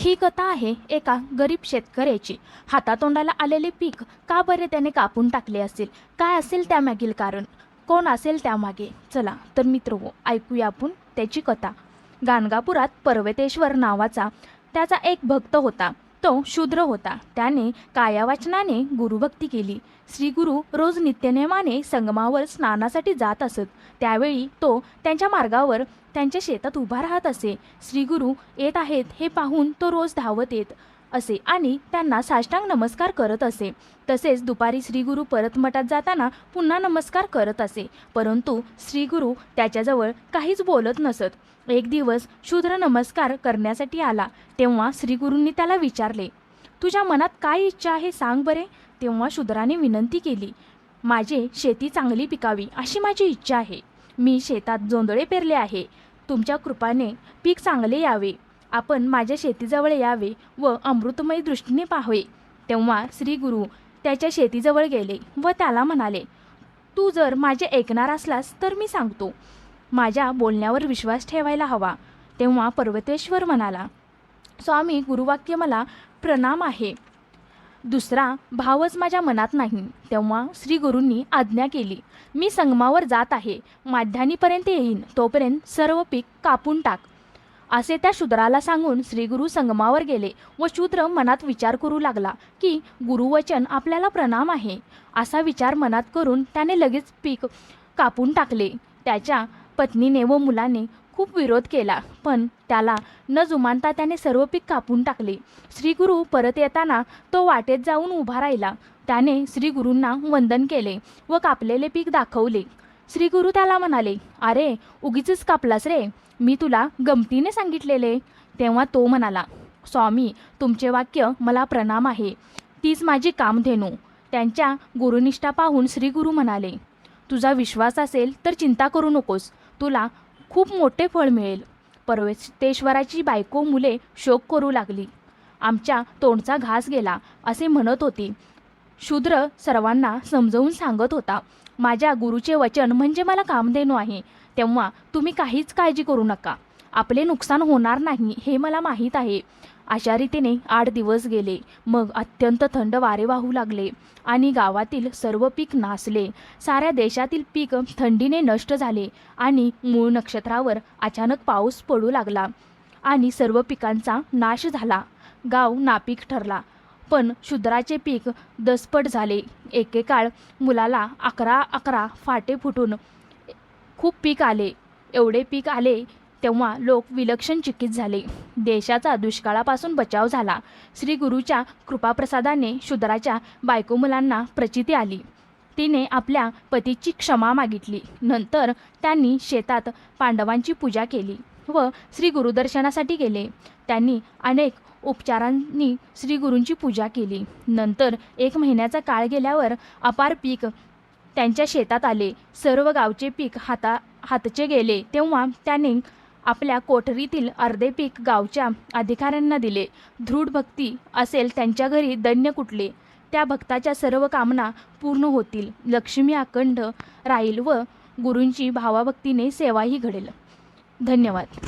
ही कथा आहे एका गरीब शेतकऱ्याची. हातातोंडाला आलेले पीक का बरे त्याने कापून टाकले असेल? काय असेल त्यामागील कारण? कोण असेल त्यामागे? चला तर मित्रहो, ऐकूया आपण त्याची कथा. गाणगापुरात पर्वतेश्वर नावाचा त्याचा एक भक्त होता. तो शूद्र होता. त्याने कायावाचनाने गुरुभक्ती केली. श्री गुरु रोज नित्यनेमाने संगमावर स्नानासाठी जात असत. त्यावेळी तो त्यांच्या मार्गावर त्यांच्या शेतात उभा राहत असे. श्री गुरु येत आहेत हे पाहून तो रोज धावत येत असे आणि त्यांना साष्टांग नमस्कार करत असे. तसेच दुपारी श्री गुरु परत मठात जाताना पुन्हा नमस्कार करत असे. परंतु श्री गुरु त्याच्याजवळ काहीच बोलत नसत. एक दिवस शूद्र नमस्कार करण्यासाठी आला. तेव्हा श्री गुरूंनी त्याला विचारले, तुझ्या मनात काय इच्छा आहे सांग बरे. तेव्हा शूद्राने विनंती केली, माझे शेती चांगली पिकावी अशी माझी इच्छा आहे. मी शेतात जोंधळे पेरले आहे. तुमच्या कृपाने पीक चांगले यावे. आपण माझ्या शेतीजवळ यावे व अमृतमय दृष्टीने पाहावे. तेव्हा श्री गुरु त्याच्या शेतीजवळ गेले व त्याला म्हणाले, तू जर माझे ऐकणार असलास तर मी सांगतो. माझ्या बोलण्यावर विश्वास ठेवायला हवा. तेव्हा पर्वतेश्वर म्हणाला, स्वामी, गुरुवाक्य मला प्रणाम आहे. दुसरा भावच माझ्या मनात नाही. तेव्हा श्री गुरूंनी आज्ञा केली, मी संगमावर जात आहे. माध्यानीपर्यंत येईन, तोपर्यंत सर्व पीक कापून टाक. असे त्या शूद्राला सांगून श्री गुरु संगमावर गेले व शूद्र मनात विचार करू लागला की गुरुवचन आपल्याला प्रणाम आहे. असा विचार मनात करून त्याने लगेच पीक कापून टाकले. त्याच्या पत्नीने व मुलाने खूप विरोध केला, पण त्याला न जुमानता त्याने सर्व पीक कापून टाकले. श्री गुरु परत येताना तो वाटेत जाऊन उभा राहिला. त्याने श्री गुरूंना वंदन केले व कापलेले पीक दाखवले. श्री गुरु त्याला म्हणाले, अरे उगीचच कापलास रे, मी तुला गमतीने सांगितलेले. तेव्हा तो म्हणाला, स्वामी, तुमचे वाक्य मला प्रणाम आहे. तीच माझी कामधेनू. त्यांच्या गुरुनिष्ठा पाहून श्री गुरु म्हणाले, तुझा विश्वास असेल तर चिंता करू नकोस, तुला खूप मोठे फळ मिळेल. पर्वतेश्वराची बायको मुले शोक करू लागली. आमच्या तोंडचा घास गेला असे म्हणत होती. शूद्र सर्वांना समजावून सांगत होता, माझ्या गुरुचे वचन म्हणजे मला कामधेनू आहे. तेव्हा तुम्ही काहीच काळजी करू नका. आपले नुकसान होणार नाही हे मला माहीत आहे. अशा रीतीने 8 दिवस गेले. मग अत्यंत थंड वारे वाहू लागले आणि गावातील सर्व पीक नासले. साऱ्या देशातील पीक थंडीने नष्ट झाले आणि मूळ नक्षत्रावर अचानक पाऊस पडू लागला आणि सर्व पिकांचा नाश झाला. गाव नापीक ठरला. पण शूद्राचे पीक दसपट झाले. एकेकाळ मुलाला 11 फाटे फुटून खूप पीक आले. एवढे पीक आले तेव्हा लोक विलक्षण चकित झाले. देशाचा दुष्काळापासून बचाव झाला. श्री गुरुच्या कृपाप्रसादाने शूद्राच्या बायको मुलांना प्रचिती आली. तिने आपल्या पतीची क्षमा मागितली. नंतर त्यांनी शेतात पांडवांची पूजा केली व श्री गुरुदर्शनासाठी गेले. त्यांनी अनेक उपचारांनी श्री गुरूंची पूजा केली. नंतर 1 महिन्याचा काळ गेल्यावर अपार पीक त्यांच्या शेतात आले. सर्व गावचे पीक हातचे गेले. तेव्हा त्याने आपल्या कोठरीतील अर्धे पीक गावच्या अधिकाऱ्यांना दिले. दृढ भक्ती असेल त्यांच्या घरी धन्य कुठले. त्या भक्ताच्या सर्व कामना पूर्ण होतील. लक्ष्मी अखंड राहील व गुरूंची भावाभक्तीने सेवाही घडेल. धन्यवाद.